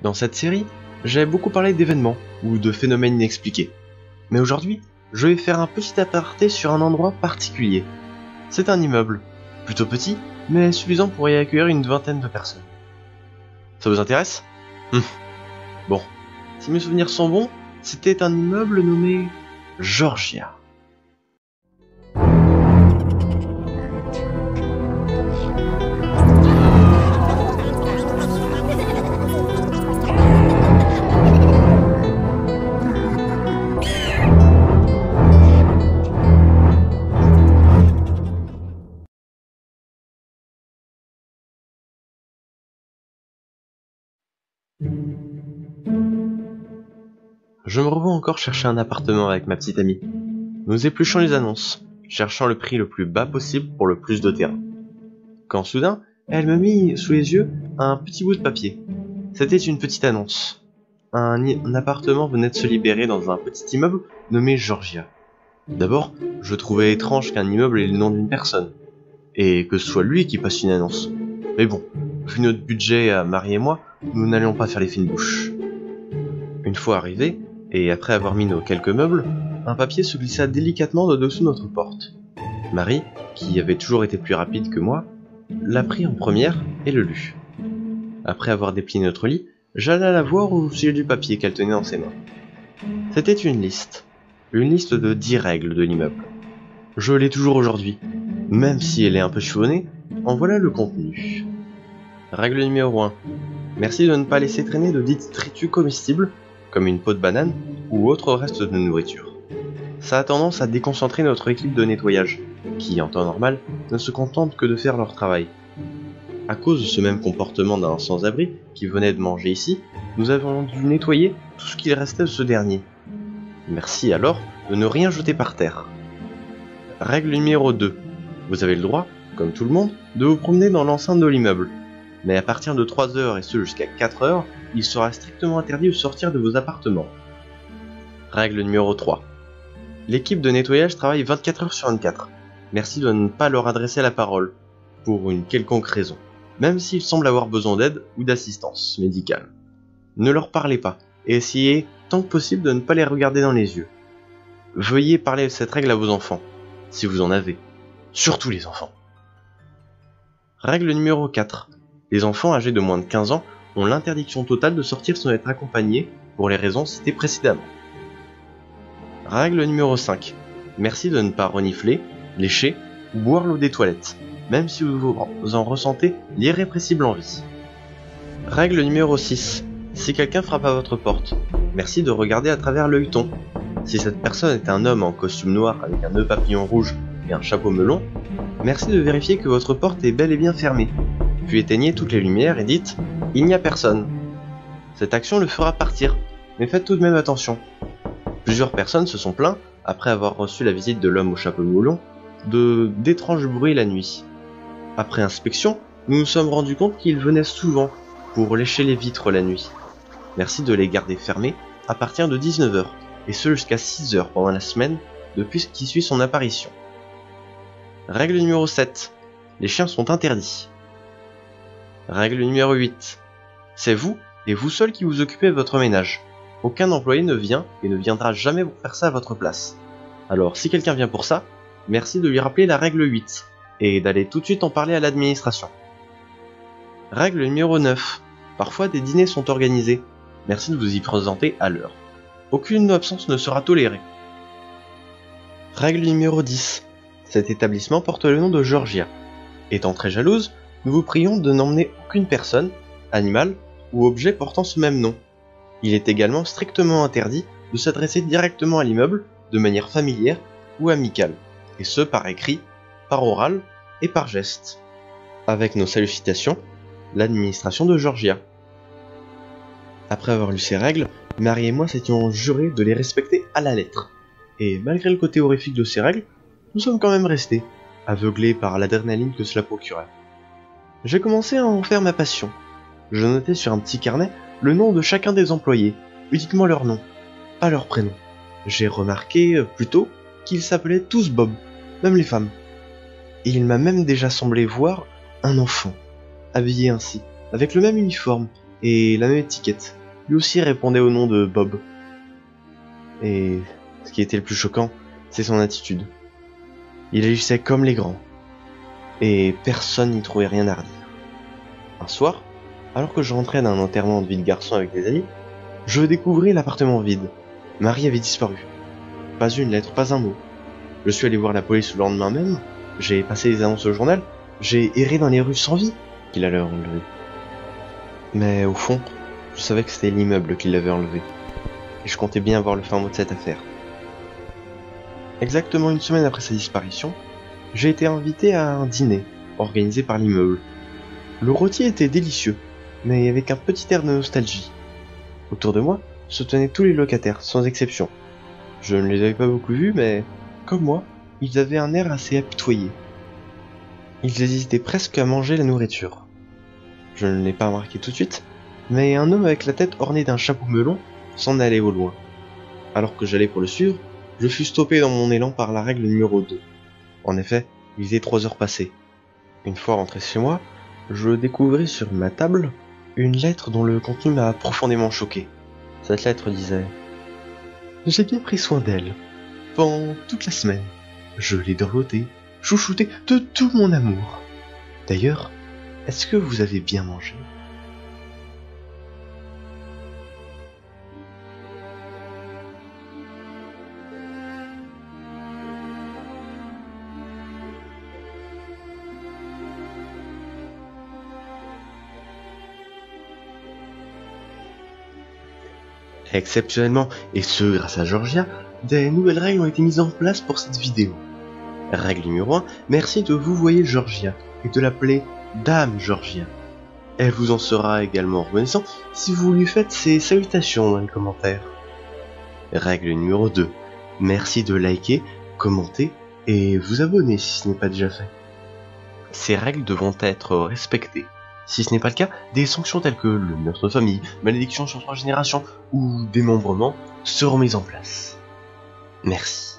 Dans cette série, j'ai beaucoup parlé d'événements ou de phénomènes inexpliqués. Mais aujourd'hui, je vais faire un petit aparté sur un endroit particulier. C'est un immeuble, plutôt petit, mais suffisant pour y accueillir une vingtaine de personnes. Ça vous intéresse ? Bon, si mes souvenirs sont bons, c'était un immeuble nommé Georgia. Je me revois encore chercher un appartement avec ma petite amie. Nous épluchons les annonces, cherchant le prix le plus bas possible pour le plus de terrain. Quand soudain, elle me mit sous les yeux un petit bout de papier. C'était une petite annonce. Un appartement venait de se libérer dans un petit immeuble nommé Georgia. D'abord, je trouvais étrange qu'un immeuble ait le nom d'une personne, et que ce soit lui qui passe une annonce. Mais bon, vu notre budget à Marie et moi, nous n'allions pas faire les fines bouches. Une fois arrivés, et après avoir mis nos quelques meubles, un papier se glissa délicatement de dessous notre porte. Marie, qui avait toujours été plus rapide que moi, l'a pris en première et le lut. Après avoir déplié notre lit, j'alla la voir au sujet du papier qu'elle tenait dans ses mains. C'était une liste de 10 règles de l'immeuble. Je l'ai toujours aujourd'hui, même si elle est un peu chiffonnée, en voilà le contenu. Règle numéro 1. Merci de ne pas laisser traîner de détritus comestibles, comme une peau de banane ou autre reste de nourriture. Ça a tendance à déconcentrer notre équipe de nettoyage, qui, en temps normal, ne se contente que de faire leur travail. À cause de ce même comportement d'un sans-abri qui venait de manger ici, nous avons dû nettoyer tout ce qu'il restait de ce dernier. Merci alors de ne rien jeter par terre. Règle numéro 2. Vous avez le droit, comme tout le monde, de vous promener dans l'enceinte de l'immeuble. Mais à partir de 3 heures et ce jusqu'à 4 heures, il sera strictement interdit de sortir de vos appartements. Règle numéro 3. L'équipe de nettoyage travaille 24 heures sur 24. Merci de ne pas leur adresser la parole, pour une quelconque raison, même s'ils semblent avoir besoin d'aide ou d'assistance médicale. Ne leur parlez pas, et essayez tant que possible de ne pas les regarder dans les yeux. Veuillez parler de cette règle à vos enfants, si vous en avez. Surtout les enfants. Règle numéro 4. Les enfants âgés de moins de 15 ans ont l'interdiction totale de sortir sans être accompagnés pour les raisons citées précédemment. Règle numéro 5. Merci de ne pas renifler, lécher ou boire l'eau des toilettes, même si vous en ressentez l'irrépressible envie. Règle numéro 6. Si quelqu'un frappe à votre porte, merci de regarder à travers l'œilleton. Si cette personne est un homme en costume noir avec un nœud papillon rouge et un chapeau melon, merci de vérifier que votre porte est bel et bien fermée. Puis éteignez toutes les lumières et dites « Il n'y a personne ». Cette action le fera partir, mais faites tout de même attention. Plusieurs personnes se sont plaints, après avoir reçu la visite de l'homme au chapeau melon, d'étranges bruits la nuit. Après inspection, nous nous sommes rendus compte qu'il venait souvent pour lécher les vitres la nuit. Merci de les garder fermées à partir de 19h, et ce jusqu'à 6h pendant la semaine depuis qui suit son apparition. Règle numéro 7. Les chiens sont interdits. Règle numéro 8. C'est vous, et vous seul qui vous occupez de votre ménage. Aucun employé ne vient et ne viendra jamais pour faire ça à votre place. Alors si quelqu'un vient pour ça, merci de lui rappeler la règle 8, et d'aller tout de suite en parler à l'administration. Règle numéro 9. Parfois des dîners sont organisés. Merci de vous y présenter à l'heure. Aucune absence ne sera tolérée. Règle numéro 10. Cet établissement porte le nom de Georgia. Étant très jalouse, nous vous prions de n'emmener aucune personne, animal ou objet portant ce même nom. Il est également strictement interdit de s'adresser directement à l'immeuble de manière familière ou amicale, et ce par écrit, par oral et par geste. Avec nos salutations, l'administration de Georgia. Après avoir lu ces règles, Marie et moi s'étions jurés de les respecter à la lettre. Et malgré le côté horrifique de ces règles, nous sommes quand même restés, aveuglés par l'adrénaline que cela procurait. J'ai commencé à en faire ma passion. Je notais sur un petit carnet le nom de chacun des employés, uniquement leur nom, pas leur prénom. J'ai remarqué, plutôt, qu'ils s'appelaient tous Bob, même les femmes. Et il m'a même déjà semblé voir un enfant, habillé ainsi, avec le même uniforme, et la même étiquette. Lui aussi répondait au nom de Bob. Et ce qui était le plus choquant, c'est son attitude. Il agissait comme les grands, et personne n'y trouvait rien à redire. Un soir, alors que je rentrais d'un enterrement de vie de garçon avec des amis, je découvris l'appartement vide. Marie avait disparu. Pas une lettre, pas un mot. Je suis allé voir la police le lendemain même, j'ai passé les annonces au journal, j'ai erré dans les rues sans vie qu'il allait enlever. Mais au fond, je savais que c'était l'immeuble qui l'avait enlevé. Et je comptais bien voir le fin mot de cette affaire. Exactement une semaine après sa disparition, j'ai été invité à un dîner organisé par l'immeuble. Le rôti était délicieux, mais avec un petit air de nostalgie. Autour de moi se tenaient tous les locataires, sans exception. Je ne les avais pas beaucoup vus, mais comme moi, ils avaient un air assez apitoyé. Ils hésitaient presque à manger la nourriture. Je ne l'ai pas remarqué tout de suite, mais un homme avec la tête ornée d'un chapeau melon s'en allait au loin. Alors que j'allais pour le suivre, je fus stoppé dans mon élan par la règle numéro 2. En effet, il était 3 heures passées. Une fois rentré chez moi, je découvris sur ma table une lettre dont le contenu m'a profondément choqué. Cette lettre disait « J'ai bien pris soin d'elle. Pendant toute la semaine, je l'ai dorlotée, chouchoutée de tout mon amour. D'ailleurs, est-ce que vous avez bien mangé ?» Exceptionnellement, et ce grâce à Georgia, des nouvelles règles ont été mises en place pour cette vidéo. Règle numéro 1, merci de vous voyer Georgia et de l'appeler Dame Georgia. Elle vous en sera également reconnaissant si vous lui faites ses salutations dans les commentaires. Règle numéro 2, merci de liker, commenter et vous abonner si ce n'est pas déjà fait. Ces règles devront être respectées. Si ce n'est pas le cas, des sanctions telles que le meurtre de famille, malédiction sur 3 générations ou démembrement seront mises en place. Merci.